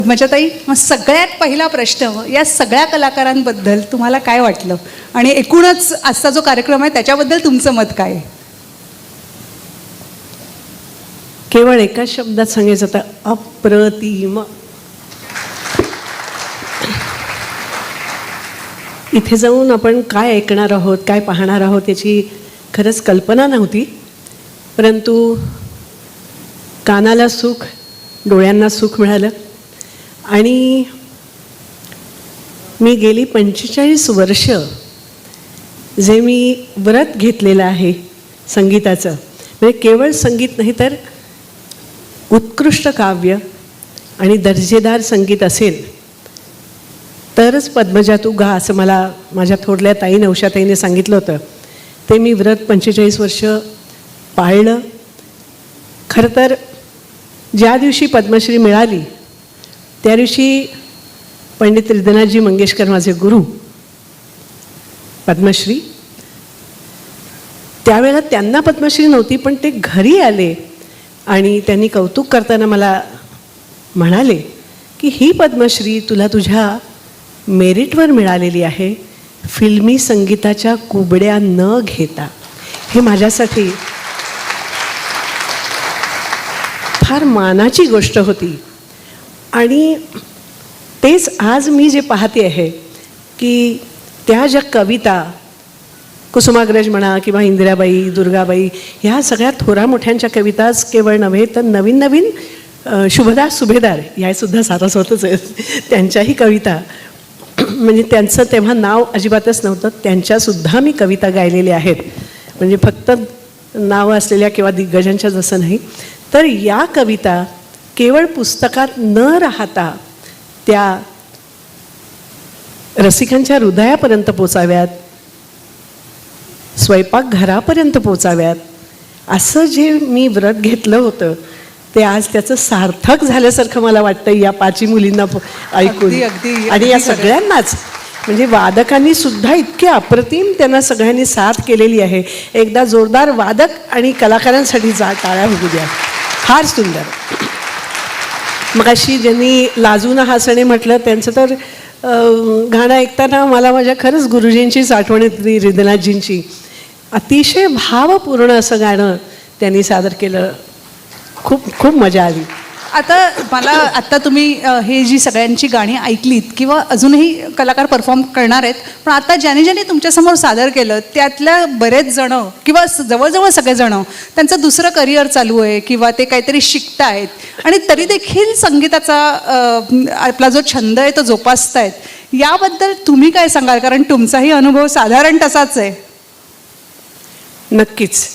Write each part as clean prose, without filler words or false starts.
पद्मजाताई, मग सगळ्यात पहिला प्रश्न, या सगळ्या कलाकारांबद्दल तुम्हाला काय वाटलं आणि एकूणच आजचा जो कार्यक्रम आहे त्याच्याबद्दल तुमचं मत काय आहे? केवळ एका शब्दात सांगायचं तर अप्रतिम. इथे जाऊन आपण काय ऐकणार आहोत, काय पाहणार आहोत याची खरंच कल्पना नव्हती, परंतु कानाला सुख, डोळ्यांना सुख मिळालं. आणि मी गेली 45 वर्ष जे मी व्रत घेतलेलं आहे संगीताचं, म्हणजे केवळ संगीत नाही तर उत्कृष्ट काव्य आणि दर्जेदार संगीत असेल तरच पद्मजा तू गा, असं मला माझ्या थोरल्या ताई नवशाताईने सांगितलं होतं. ते मी व्रत 45 वर्ष पाळलं. खरं तर ज्या दिवशी पद्मश्री मिळाली त्या दिवशी पंडित हृदयनाथजी मंगेशकर, माझे गुरु, पद्मश्री, त्यावेळेला त्यांना पद्मश्री नव्हती, पण ते घरी आले आणि त्यांनी कौतुक करताना मला म्हणाले की ही पद्मश्री तुला तुझ्या मेरिटवर मिळालेली आहे, फिल्मी संगीताच्या कुबड्या न घेता. हे माझ्यासाठी फार मानाची गोष्ट होती. आणि तेच आज मी जे पाहते आहे की त्या ज्या कविता, कुसुमाग्रज म्हणा किंवा इंदिराबाई, दुर्गाबाई, ह्या सगळ्या थोरा मोठ्यांच्या कविताच केवळ नव्हे तर नवीन नवीन शुभदास सुभेदार यासुद्धा सारस्वतच आहेत, त्यांच्याही कविता, म्हणजे त्यांचं तेव्हा नाव अजिबातच नव्हतं, त्यांच्यासुद्धा मी कविता गायलेल्या आहेत. म्हणजे फक्त नावं असलेल्या किंवा दिग्गजांच्या जसं नाही. तर या कविता केवळ पुस्तकात न राहता त्या रसिकांच्या हृदयापर्यंत पोचाव्यात, स्वयंपाकघरापर्यंत पोचाव्यात, असं जे मी व्रत घेतलं होतं ते आज त्याचं सार्थक झाल्यासारखं मला वाटतं या 5 मुलींना ऐकून. आणि या सगळ्यांनाच, म्हणजे वादकांनी सुद्धा इतके अप्रतिम त्यांना सगळ्यांनी साथ केलेली आहे. एकदा जोरदार वादक आणि कलाकारांसाठी टाळ्या होऊ द्या. फार सुंदर. मग अशी ज्यांनी लाजून हसणे म्हटलं त्यांचं तर गाणं ऐकताना मला माझ्या खरंच गुरुजींचीच आठवण येते, हृदयनाथजींची. अतिशय भावपूर्ण असं गाणं त्यांनी सादर केलं. खूप खूप मजा आली. आता तुम्ही हे जी सगळ्यांची गाणी ऐकलीत किंवा अजूनही कलाकार परफॉर्म करणार आहेत, पण आता ज्याने ज्याने तुमच्यासमोर सादर केलं त्यातल्या बरेच जण किंवा जवळजवळ सगळेजण त्यांचं दुसरं करिअर चालू आहे किंवा ते काहीतरी शिकतायत आणि तरी देखील संगीताचा आपला जो छंद आहे तो जोपासतायत. याबद्दल तुम्ही काय सांगाल? कारण तुमचाही अनुभव साधारण तसाच आहे. नक्कीच.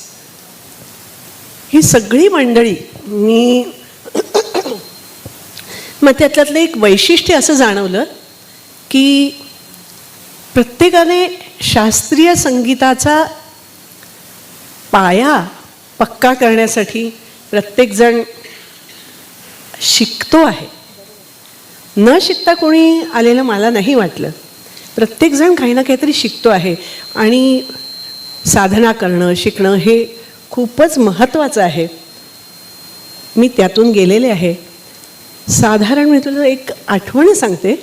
ही सगळी मंडळी, मी मग त्यातलं एक वैशिष्ट्य असं जाणवलं की प्रत्येकाने शास्त्रीय संगीताचा पाया पक्का करण्यासाठी प्रत्येकजण शिकतो आहे. न शिकता कोणी आलेलं मला नाही वाटलं. प्रत्येकजण काही ना काहीतरी शिकतो आहे आणि साधना करणं, शिकणं हे खूपच महत्त्वाचं आहे. मी त्यातून गेलेले आहे. साधारण मी तुला एक आठवण सांगते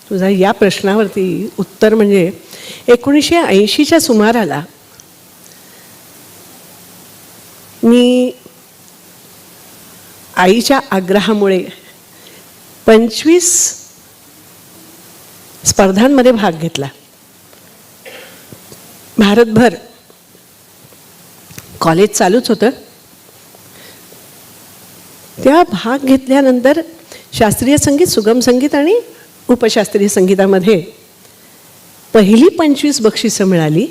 तुझा या प्रश्नावरती उत्तर. म्हणजे 1980च्या सुमाराला मी आईच्या आग्रहामुळे 25 स्पर्धांमध्ये भाग घेतला. भारतभर कॉलेज चालूच होतं. त्या भाग घेतल्यानंतर शास्त्रीय संगीत, सुगम संगीत आणि उपशास्त्रीय संगीतामध्ये पहिली 25 बक्षिसं मिळाली.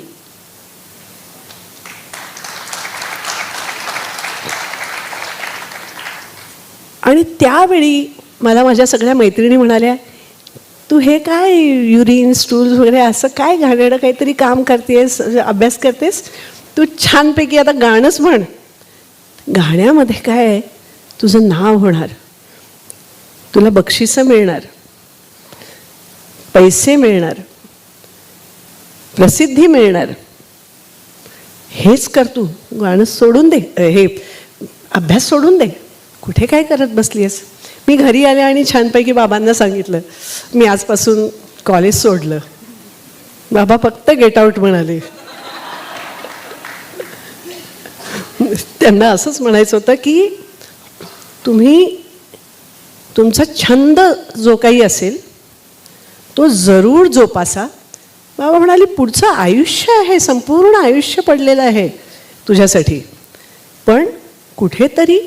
आणि त्यावेळी मला माझ्या सगळ्या मैत्रिणी म्हणाल्या, तू हे काय युरिन स्टूल्स वगैरे असं काय घाणेरडं काहीतरी काम करतेस, अभ्यास करतेस, तू छानपैकी आता गाणंच म्हण. गाण्यामध्ये काय आहे, तुझं नाव होणार, तुला बक्षिसं मिळणार, पैसे मिळणार, प्रसिद्धी मिळणार, हेच कर तू. गाणं सोडून दे, हे अभ्यास सोडून दे, कुठे काय करत बसलीस. मी घरी आले आणि छानपैकी बाबांना सांगितलं मी आजपासून कॉलेज सोडलं. बाबा फक्त गेट आउट म्हणाले. त्यांना असंच म्हणायचं होतं की तुम्ही तुमचा छंद जो काही असेल तो जरूर जोपासा. बाबा म्हणाले पुढचं आयुष्य आहे, संपूर्ण आयुष्य पडलेलं आहे तुझ्यासाठी, पण कुठेतरी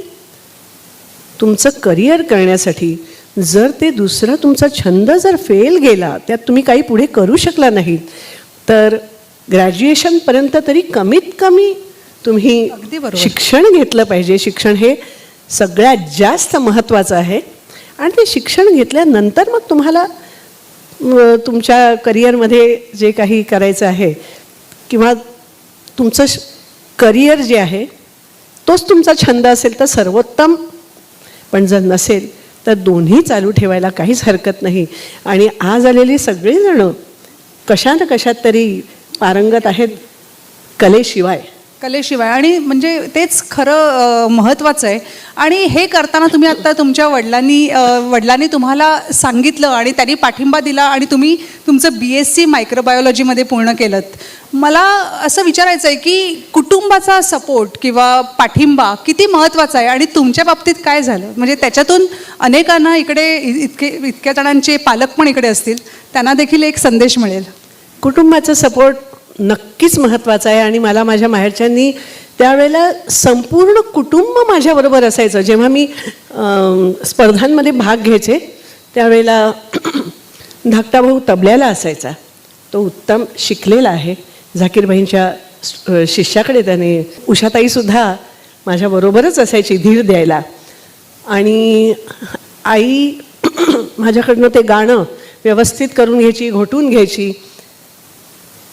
तुमचं करिअर करण्यासाठी जर ते दुसरा तुमचा छंद जर फेल गेला, त्यात तुम्ही काही पुढे करू शकला नाही, तर ग्रॅज्युएशनपर्यंत तरी कमीत कमी तुम्ही अगदी बरोबर. शिक्षण घेतलं पाहिजे. शिक्षण हे सगळ्यात जास्त महत्त्वाचं आहे. आणि ते शिक्षण घेतल्यानंतर मग तुम्हाला तुमच्या करिअरमध्ये जे काही करायचं आहे किंवा तुमचं करिअर जे आहे तोच तुमचा छंद असेल तर सर्वोत्तम, पण जर नसेल तर दोन्ही चालू ठेवायला काहीच हरकत नाही. आणि आज आलेली सगळीजणं कशा ना कशात तरी पारंगत आहेत कलेशिवाय. आणि म्हणजे तेच खरं महत्त्वाचं आहे. आणि हे करताना तुम्ही आत्ता तुमच्या वडिलांनी तुम्हाला सांगितलं आणि त्यांनी पाठिंबा दिला आणि तुम्ही तुमचं BSc मायक्रोबायोलॉजीमध्ये पूर्ण केलं. मला असं विचारायचं आहे की कुटुंबाचा सपोर्ट किंवा पाठिंबा किती महत्त्वाचा आहे आणि तुमच्या बाबतीत काय झालं? म्हणजे त्याच्यातून अनेकांना इकडे इतक्या जणांचे पालक पण इकडे असतील, त्यांना देखील एक संदेश मिळेल. कुटुंबाचा सपोर्ट नक्कीच महत्त्वाचा आहे. आणि मला माझ्या माहेरच्यांनी त्यावेळेला संपूर्ण कुटुंब माझ्याबरोबर असायचं. जेव्हा मी स्पर्धांमध्ये भाग घ्यायचे त्यावेळेला धाकटा भाऊ तबल्याला असायचा. तो उत्तम शिकलेला आहे. झाकीरबाईंच्या शिष्याकडे त्याने. उषाताईसुद्धा माझ्याबरोबरच असायची धीर द्यायला. आणि आई माझ्याकडनं ते गाणं व्यवस्थित करून घ्यायची, घोटून घ्यायची.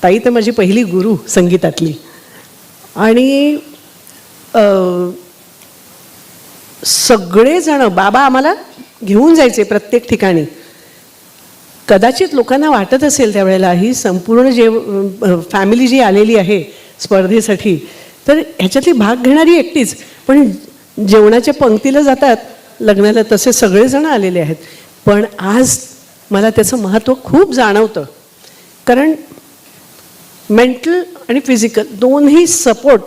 ताई तर माझी पहिली गुरु संगीतातली. आणि सगळेजणं बाबा आम्हाला घेऊन जायचे प्रत्येक ठिकाणी. कदाचित लोकांना वाटत असेल त्यावेळेला ही संपूर्ण फॅमिली जी आलेली आहे स्पर्धेसाठी, तर ह्याच्यातली भाग घेणारी एकटीच, पण जेवणाच्या पंक्तीला जातात लग्नाला तसे सगळेजण आलेले आहेत. पण आज मला त्याचं महत्त्व खूप जाणवतं. कारण मेंटल आणि फिजिकल दोन्ही सपोर्ट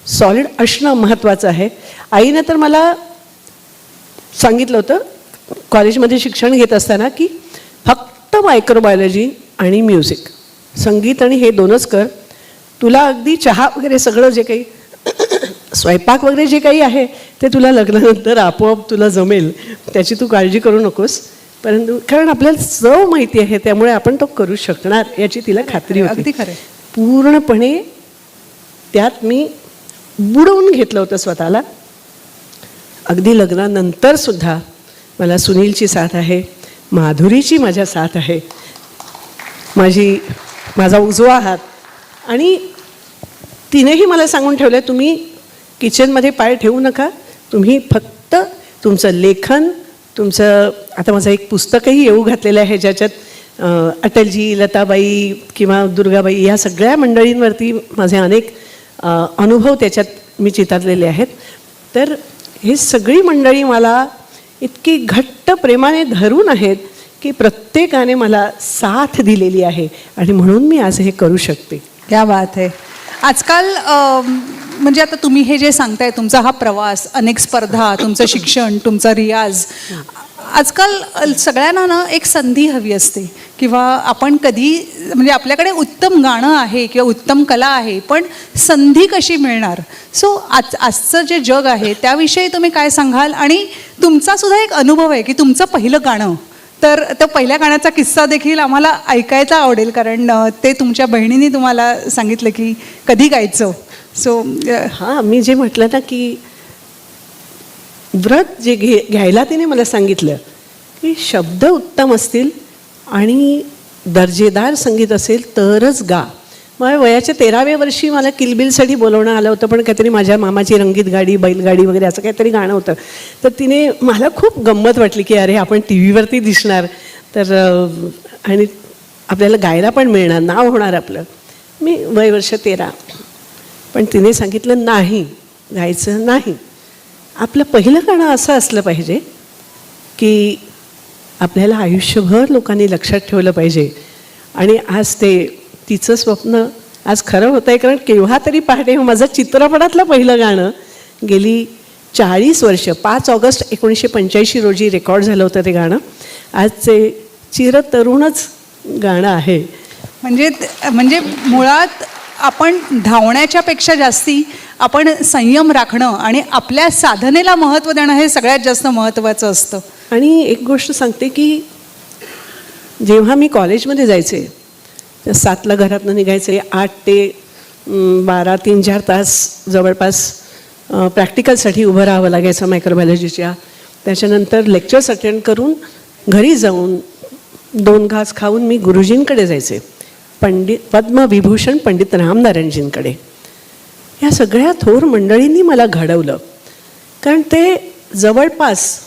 सॉलिड असणं महत्त्वाचं आहे. आईनं तर मला सांगितलं होतं कॉलेजमध्ये शिक्षण घेत असताना की फक्त मायक्रोबायोलॉजी आणि म्युझिक, संगीत आणि हे दोनच कर. तुला अगदी चहा वगैरे सगळं जे काही स्वयंपाक वगैरे जे काही आहे ते तुला लग्नानंतर आपोआप तुला जमेल, त्याची तू काळजी करू नकोस. परंतु कारण आपल्याला चव माहिती आहे त्यामुळे आपण तो करू शकणार याची तिला खात्री होती. अगदी खरं. पूर्णपणे त्यात मी बुडवून घेतलं होतं स्वतःला. अगदी लग्नानंतर सुद्धा मला सुनीलची साथ आहे, माधुरीची माझ्या साथ आहे, माझा उजवा हात. आणि तिनेही मला सांगून ठेवलं तुम्ही किचनमध्ये पाय ठेवू नका, तुम्ही फक्त तुमचं लेखन, तुमचं आता माझं एक पुस्तकही येऊ घातलेलं आहे ज्याच्यात अटलजी, लताबाई किंवा दुर्गाबाई या सगळ्या मंडळींवरती माझे अनेक अनुभव त्याच्यात मी चितारलेले आहेत. तर ही सगळी मंडळी मला इतकी घट्ट प्रेमाने धरून आहेत की प्रत्येकाने मला साथ दिलेली आहे आणि म्हणून मी आज हे करू शकते. क्या बात आहे. आजकाल म्हणजे आता तुम्ही हे जे सांगताय तुमचा हा प्रवास, अनेक स्पर्धा, तुमचं शिक्षण, तुमचा रियाज, आजकाल सगळ्यांना ना एक संधी हवी असते किंवा आपण कधी म्हणजे आपल्याकडे उत्तम गाणं आहे किंवा उत्तम कला आहे पण संधी कशी मिळणार. सो आजचं जे जग आहे त्याविषयी तुम्ही काय सांगाल? आणि तुमचा सुद्धा एक अनुभव आहे की तुमचं पहिलं गाणं, तर त्या पहिल्या गाण्याचा किस्सा देखील आम्हाला ऐकायचा आवडेल कारण ते तुमच्या बहिणीने तुम्हाला सांगितलं की कधी गायचं. सो हां, मी जे म्हटलं ना की व्रत जे घ्यायला तिने मला सांगितलं की शब्द उत्तम असतील आणि दर्जेदार संगीत असेल तरच गा. मग वयाच्या 13व्या वर्षी मला किलबिलसाठी बोलवणं आलं होतं, पण काहीतरी माझ्या मामाची रंगीत गाडी, बैलगाडी वगैरे असं काहीतरी गाणं होतं. तर तिने मला खूप गंमत वाटली की अरे आपण टी व्हीवरती दिसणार तर आणि आपल्याला गायला पण मिळणार, नाव होणार आपलं. मी वय वर्ष 13, पण तिने सांगितलं नाही, गायचं नाही. आपलं पहिलं गाणं असं असलं पाहिजे की आपल्याला आयुष्यभर लोकांनी लक्षात ठेवलं पाहिजे. आणि आज ते तिचं स्वप्न आज खरं होतं आहे. कारण केव्हा तरी पहाटे माझं चित्रपटातलं पहिलं गाणं गेली 40 वर्ष 5 ऑगस्ट 1985 रोजी रेकॉर्ड झालं होतं ते गाणं. आज ते चिरतरुणच गाणं आहे. म्हणजे मुळात आपण धावण्याच्या पेक्षा जास्ती आपण संयम राखणं आणि आपल्या साधनेला महत्त्व देणं हे सगळ्यात जास्त महत्त्वाचं असतं. आणि एक गोष्ट सांगते की जेव्हा मी कॉलेजमध्ये जायचे 7ला घरातनं निघायचे, 8 ते 12 3-4 तास जवळपास प्रॅक्टिकलसाठी उभं राहावं लागायचं मायक्रोबायोलॉजीच्या. त्याच्यानंतर लेक्चर्स अटेंड करून घरी जाऊन 2 घास खाऊन मी गुरुजींकडे जायचे, पद्मविभूषण पंडित रामनारायणजींकडे. या सगळ्या थोर मंडळींनी मला घडवलं. कारण ते जवळपास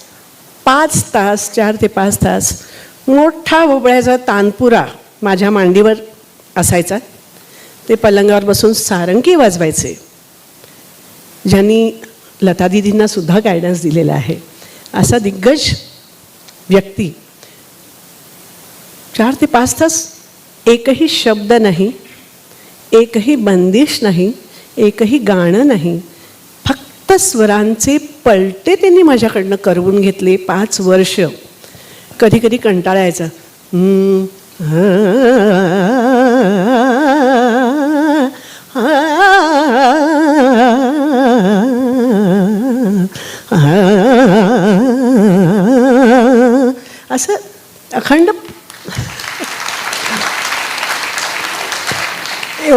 5 तास 4 ते 5 तास मोठा भोपळ्याचा तानपुरा माझ्या मांडीवर असायचा. ते पलंगावर बसून सारंगी वाजवायचे, ज्यांनी लता दीदींना सुद्धा गायडन्स दिलेला आहे. असा दिग्गज व्यक्ती 4 ते 5 तास एकही शब्द नाही, एकही बंदिश नाही, एकही गाणं नाही, फक्त स्वरांचे पलटे त्यांनी माझ्याकडनं करवून घेतले 5 वर्ष. कधी कधी कंटाळा यायचा. असं अखंड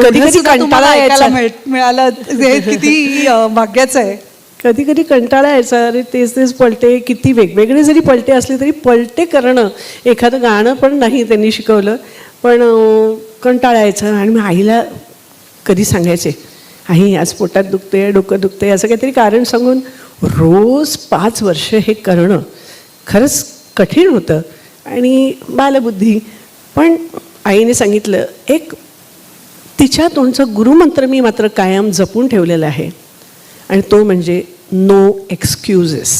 कधी कधी कंटाळा ऐकायला मिळालं हे किती भाग्याचं आहे. कधी कधी कंटाळा यायचा. अरे तेच तेच पलटे, किती वेगवेगळे जरी पलटे असले तरी पलटे करणं, एखादं गाणं पण नाही त्यांनी शिकवलं, पण कंटाळा यायचा. आणि मग आईला कधी सांगायचे, आई आज पोटात दुखते, डोकं दुखते, असं काहीतरी कारण सांगून रोज 5 वर्ष हे करणं खरंच कठीण होतं आणि बालबुद्धी. पण आईने सांगितलं, एक तिच्या तोंडचा गुरुमंत्र मी मात्र कायम जपून ठेवलेला आहे, आणि तो म्हणजे नो एक्सक्युजेस.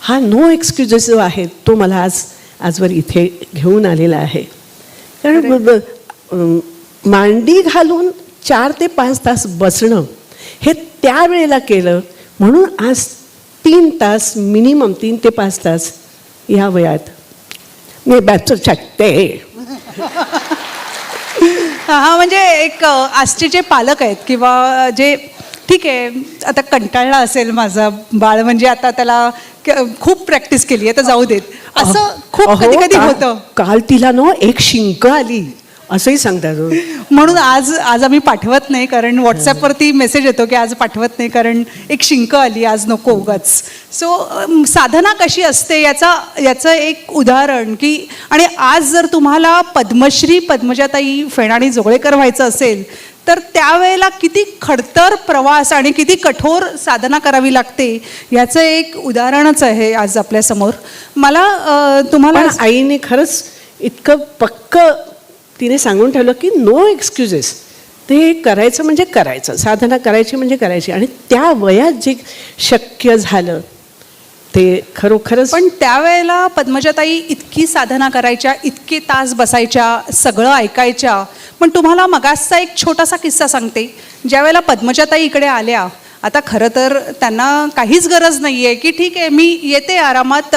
हा नो एक्सक्युजेस जो आहे तो मला आजवर इथे घेऊन आलेला आहे. कारण मांडी घालून 4 ते 5 तास बसणं हे त्यावेळेला केलं म्हणून आज 3 तास मिनिमम 3 ते 5 तास या वयात मी बसू शकते. हा म्हणजे एक आजचे जे पालक आहेत किंवा जे ठीक आहे आता कंटाळला असेल माझा बाळ, म्हणजे आता त्याला खूप प्रॅक्टिस केली आहे तर जाऊ देत, असं खूप कधी कधी होतं. काल तिला एक शिंक आली असंही सांगतात. म्हणून आज आम्ही पाठवत नाही, कारण व्हॉट्सॲपवरती मेसेज येतो की आज पाठवत नाही कारण एक शिंक आली, आज नको उगाच. सो साधना कशी असते याचं एक उदाहरण की, आणि आज जर तुम्हाला पद्मश्री पद्मजाताई फेणाणी जोगळेकर व्हायचं असेल तर त्यावेळेला किती खडतर प्रवास आणि किती कठोर साधना करावी लागते याचं एक उदाहरणच आहे आज आपल्यासमोर. मला तुम्हाला आईने खरंच इतकं पक्क तिने सांगून ठेवलं की नो एक्सक्युजेस. ते करायचं म्हणजे करायचं, साधना करायची म्हणजे करायची. आणि त्या वयात जे शक्य झालं ते खरोखरच. पण त्यावेळेला पद्मजाताई इतकी साधना करायच्या, इतके तास बसायच्या, सगळं ऐकायच्या. पण तुम्हाला मगासचा एक छोटासा किस्सा सांगते. ज्यावेळेला पद्मजाताई इकडे आल्या, आता खरं तर त्यांना काहीच गरज नाही आहे की ठीक आहे मी येते आरामात,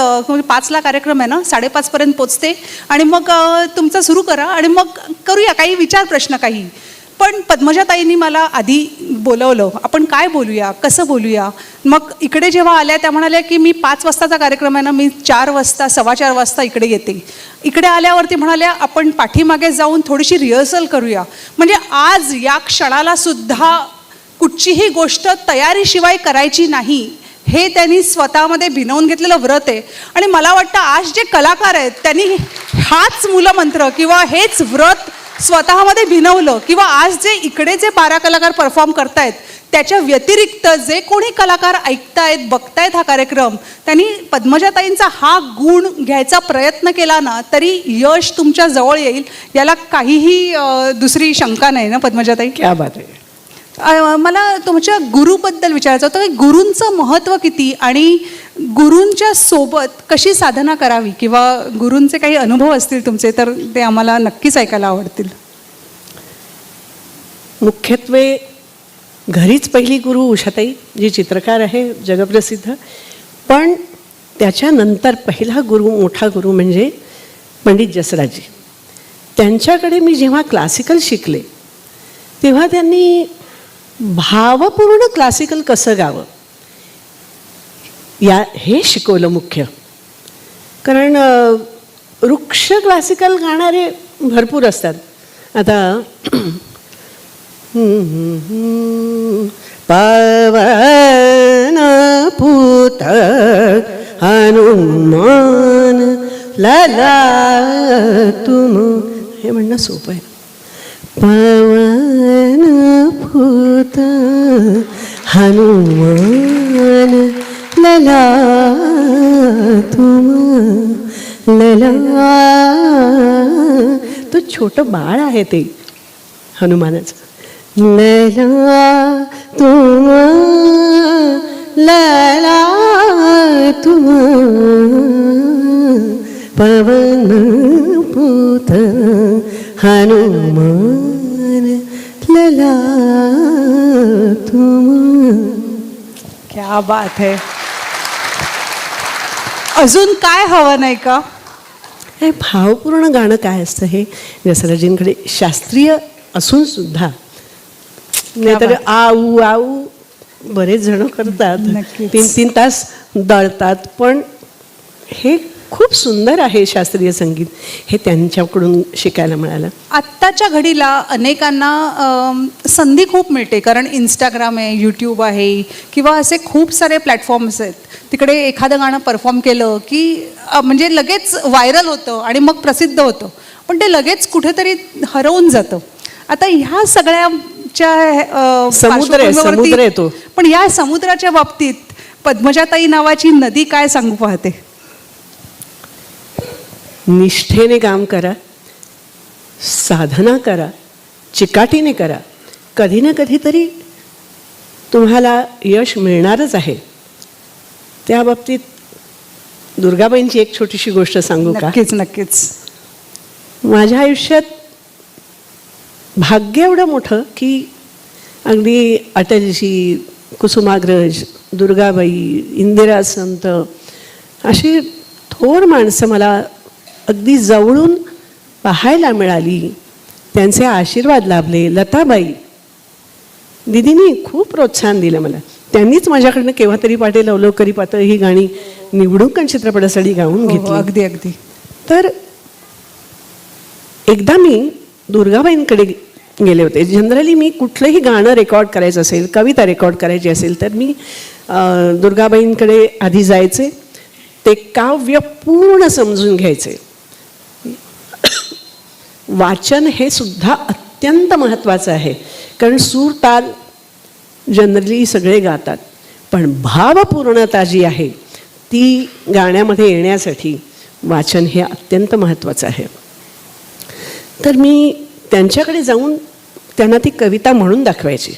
5ला कार्यक्रम आहे ना, 5:30पर्यंत पोचते आणि मग तुमचं सुरू करा आणि मग करूया काही विचार प्रश्न काही. पण पद्मजाताईंनी मला आधी बोलवलं, आपण काय बोलूया, कसं बोलूया. मग इकडे जेव्हा आल्या त्या म्हणाल्या की मी 5 वाजताचा कार्यक्रम आहे ना, मी 4 वाजता 4:15 वाजता इकडे येते. इकडे आल्यावरती म्हणाल्या आपण पाठीमागे जाऊन थोडीशी रिहर्सल करूया. म्हणजे आज या क्षणाला सुद्धा कुठचीही गोष्ट तयारीशिवाय करायची नाही हे त्यांनी स्वतःमध्ये भिनवून घेतलेलं व्रत आहे. आणि मला वाटतं आज जे कलाकार आहेत त्यांनी हाच मूलमंत्र किंवा हेच व्रत स्वतःमध्ये भिनवलं, किंवा आज जे इकडे जे 12 कलाकार परफॉर्म करतायत त्याच्या व्यतिरिक्त जे कोणी कलाकार ऐकतायत बघतायत हा कार्यक्रम, त्यांनी पद्मजाताईंचा हा गुण घ्यायचा प्रयत्न केला ना तरी यश तुमच्या जवळ येईल, याला काहीही दुसरी शंका नाही ना पद्मजाताई. क्या बात आहे. मला तुमच्या गुरुबद्दल विचारायचं होतं की गुरूंचं महत्त्व किती, आणि गुरूंच्या सोबत कशी साधना करावी किंवा गुरूंचे काही अनुभव असतील तुमचे तर ते आम्हाला नक्कीच ऐकायला आवडतील. मुख्यत्वे घरीच पहिली गुरु उषाताई, जी चित्रकार आहे जगप्रसिद्ध, पण त्याच्यानंतर पहिला गुरु, मोठा गुरु म्हणजे पंडित जसराजजी. त्यांच्याकडे मी जेव्हा क्लासिकल शिकले तेव्हा त्यांनी भावपूर्ण क्लासिकल कसं गावं हे शिकवलं मुख्य. कारण वृक्ष क्लासिकल गाणारे भरपूर असतात. आता पवन पूत हनुमान लला तुम, हे म्हणणं सोपं आहे. पवन पूत हनुमान लला तुम लला. तो छोटं बाळ आहे ते हनुमानाचं. लला तुम लला तुम पवन पूत हनुमान लला तुम. क्या बात है. अजून काय हवं नाही का? हे भावपूर्ण गाणं काय असतं हे जसराजींकडे शास्त्रीय असून सुद्धा. नाहीतर आऊ आऊ बरेच जण करतात, नक्कीच. 3-3 तास दळतात, पण हे खूप सुंदर आहे शास्त्रीय संगीत. हे त्यांच्याकडून शिकायला मिळालं. आत्ताच्या घडीला अनेकांना संधी खूप मिळते, कारण इंस्टाग्राम आहे, यूट्यूब आहे किंवा असे खूप सारे प्लॅटफॉर्म्स आहेत. तिकडे एखादं गाणं परफॉर्म केलं की म्हणजे लगेच व्हायरल होतं आणि मग प्रसिद्ध होतं, पण ते लगेच कुठेतरी हरवून जातं. आता ह्या सगळ्याच्या समुद्र आहे तो. पण या समुद्राच्या बाबतीत पद्मजाताई नावाची नदी काय सांगू पाहते? निष्ठेने काम करा, साधना करा, चिकाटीने करा, कधी ना कधीतरी तुम्हाला यश मिळणारच आहे. त्या बाबतीत दुर्गाबाईंची एक छोटीशी गोष्ट सांगू का? नक्कीच नक्कीच. माझ्या आयुष्यात भाग्य एवढं मोठं की अगदी अटलजी, कुसुमाग्रज, दुर्गाबाई, इंदिरा संत अशी थोर माणसं मला अगदी जवळून पाहायला मिळाली, त्यांचे आशीर्वाद लाभले. लताबाई दिदींनी खूप प्रोत्साहन दिलं मला. त्यांनीच माझ्याकडनं केव्हा तरी पाटे लवलवकरी पातळ ही गाणी निवडून चित्रपटासाठी गाऊन घेतली. अगदी अगदी. तर एकदा मी दुर्गाबाईंकडे गेले होते. जनरली मी कुठलंही गाणं रेकॉर्ड करायचं असेल, कविता रेकॉर्ड करायची असेल तर मी दुर्गाबाईंकडे आधी जायचे, ते काव्य पूर्ण समजून घ्यायचे. वाचन हे सुद्धा अत्यंत महत्त्वाचं आहे, कारण सूर ताल जनरली सगळे गातात, पण भावपूर्णता जी आहे ती गाण्यामध्ये येण्यासाठी वाचन हे अत्यंत महत्त्वाचं आहे. तर मी त्यांच्याकडे जाऊन त्यांना ती कविता म्हणून दाखवायची.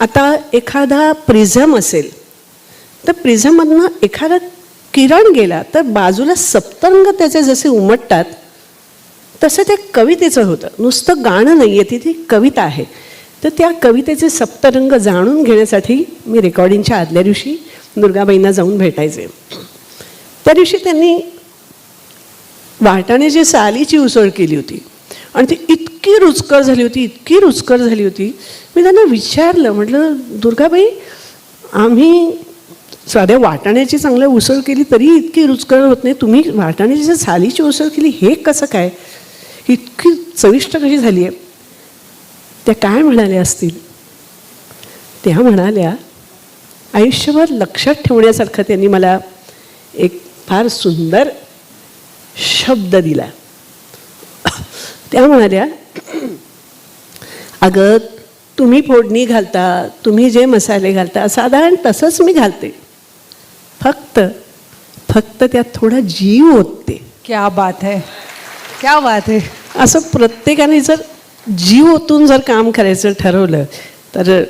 आता एखादा प्रिझम असेल तर प्रिझममधनं एखादा किरण गेला तर बाजूला सप्तरंग त्याचे जसे उमटतात तसं ते कवितेचं होतं. नुसतं गाणं नाही आहे, ती कविता आहे. तर त्या कवितेचे सप्तरंग जाणून घेण्यासाठी मी रेकॉर्डिंगच्या आदल्या दिवशी दुर्गाबाईंना जाऊन भेटायचे. त्या दिवशी त्यांनी वाटाण्याची सालीची उसळ केली होती आणि ती इतकी रुचकर झाली होती, इतकी रुचकर झाली होती. मी त्यांना विचारलं, म्हटलं दुर्गाबाई, आम्ही साध्या वाटाण्याची चांगलं उसळ केली तरी इतकी रुचकर होत नाही, तुम्ही वाटाण्याची सालीची उसळ केली, हे कसं काय, इतकी चविष्ट कशी झाली आहे? त्या काय म्हणाल्या असतील? त्या म्हणाल्या, आयुष्यभर लक्षात ठेवण्यासारखं त्यांनी मला एक फार सुंदर शब्द दिला. त्या म्हणाल्या, अगं तुम्ही फोडणी घालता, तुम्ही जे मसाले घालता साधारण तसंच मी घालते, फक्त त्यात थोडा जीव ओतते. क्या बात है, क्या बात है. असं प्रत्येकाने जर जीव ओतून जर काम करायचं ठरवलं तर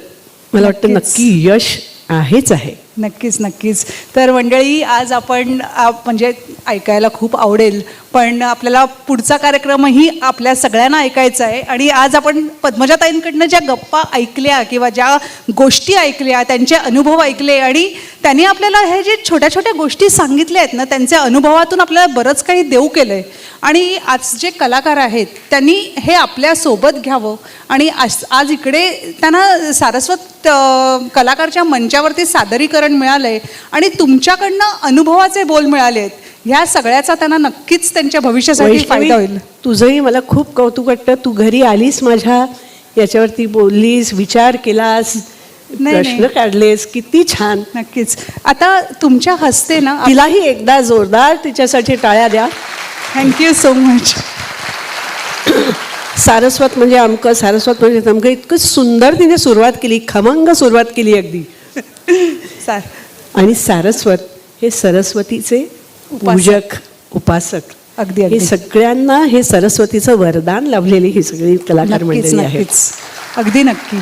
मला वाटतं नक्की यश आहेच आहे. नक्कीच नक्कीच. तर मंडळी, आज आपण म्हणजे ऐकायला खूप आवडेल, पण आपल्याला पुढचा कार्यक्रमही आपल्या सगळ्यांना ऐकायचा आहे. आणि आज आपण पद्मजाताईंकडनं ज्या गप्पा ऐकल्या किंवा ज्या गोष्टी ऐकल्या, त्यांचे अनुभव ऐकले, आणि त्यांनी आपल्याला हे जे छोट्या छोट्या गोष्टी सांगितल्या आहेत ना, त्यांच्या अनुभवातून आपल्याला बरंच काही देऊ केलं आहे. आणि आज जे कलाकार आहेत त्यांनी हे आपल्यासोबत घ्यावं. आणि आज इकडे त्यांना सारस्वत कलाकारच्या मंचावरती सादरीकरण मिळालं आहे आणि तुमच्याकडनं अनुभवाचे बोल मिळाले आहेत. ह्या सगळ्याचा त्यांना नक्कीच त्यांच्या भविष्यासाठी फायदा होईल. तुझंही मला खूप कौतुक वाटतं. तू घरी आलीस, माझ्या याच्यावरती बोललीस, विचार केलास, प्रश्न काढलेस, किती छान. नक्कीच. आता तुमच्या हस्ते ना, तिलाही एकदा जोरदार तिच्यासाठी टाळ्या द्या. Thank you so much. सारस्वत म्हणजे अमकं, सारस्वत म्हणजे तमकं, इतकं सुंदर तिने सुरुवात केली, खमंग सुरुवात केली अगदी. सार आणि सारस्वत हे सरस्वतीचे पूजक, उपासक. अगदी हे अगदी. सगळ्यांना हे सरस्वतीचं वरदान लाभलेली ही सगळी कलाकार नक्कीच मंडळी आहे. नक्कीच. अगदी नक्की.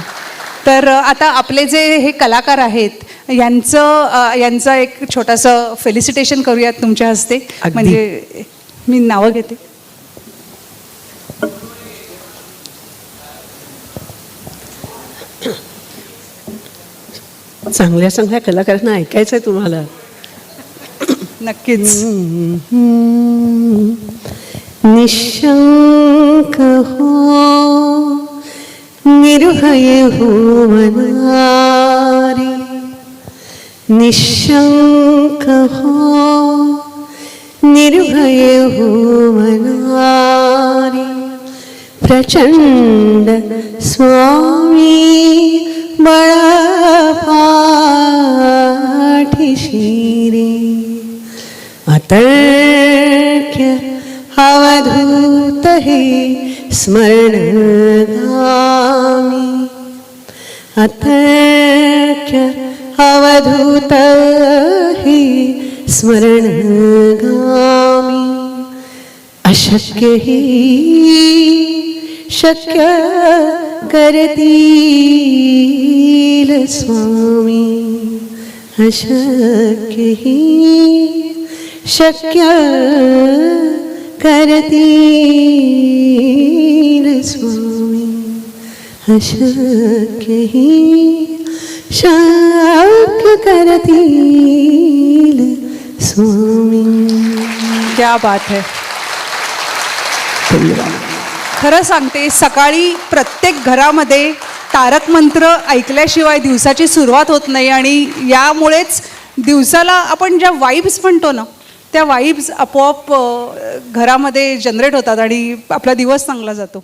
तर आता आपले जे हे कलाकार आहेत यांचं एक छोटंसं फेलिसिटेशन करूयात तुमच्या हस्ते. अगदी. म्हणजे मी नावं घेते. चांगल्या चांगल्या कलाकारांना ऐकायचं आहे तुम्हाला. नक्कीच. निशंक हो, निर्भय हो मनारी, निशंक हो, निर्भय हो मनारी, प्रचंड स्वामी बळपाठीशी रे, अतर्क्य अवधूत हे स्मरण गामी, अतर्क्य अवधूत हे स्मरण गामी, अशक्य ही शक्य करतील स्वामी, अशक्य ही शक्य करतील स्वामी, अशक्य ही शक्य करतील स्वामी. क्या बात है. खरं सांगते, सकाळी प्रत्येक घरामध्ये तारक मंत्र ऐकल्याशिवाय दिवसाची सुरुवात होत नाही. आणि यामुळेच दिवसाला आपण ज्या वाईब्स म्हणतो ना, त्या वाईब्स आपोआप घरामध्ये जनरेट होतात आणि आपला दिवस चांगला जातो.